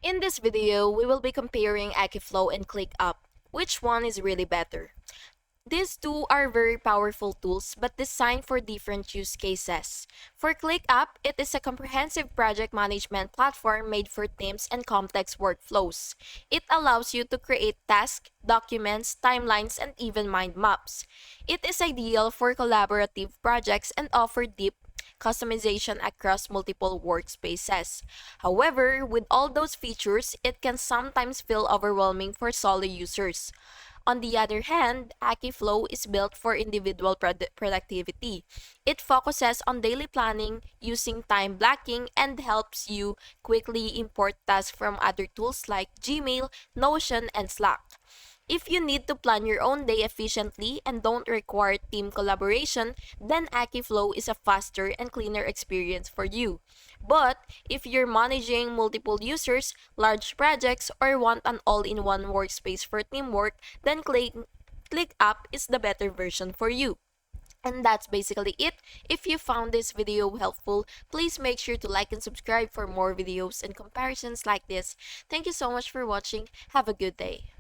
In this video, we will be comparing Akiflow and ClickUp. Which one is really better? These two are very powerful tools but designed for different use cases. For ClickUp, it is a comprehensive project management platform made for teams and complex workflows. It allows you to create tasks, documents, timelines, and even mind maps. It is ideal for collaborative projects and offers deep customization across multiple workspaces. However, with all those features, it can sometimes feel overwhelming for solo users. On the other hand, Akiflow is built for individual productivity. It focuses on daily planning, using time blocking, and helps you quickly import tasks from other tools like Gmail, Notion, and Slack. If you need to plan your own day efficiently and don't require team collaboration, then Akiflow is a faster and cleaner experience for you. But if you're managing multiple users, large projects, or want an all-in-one workspace for teamwork, then ClickUp is the better version for you. And that's basically it. If you found this video helpful, please make sure to like and subscribe for more videos and comparisons like this. Thank you so much for watching. Have a good day.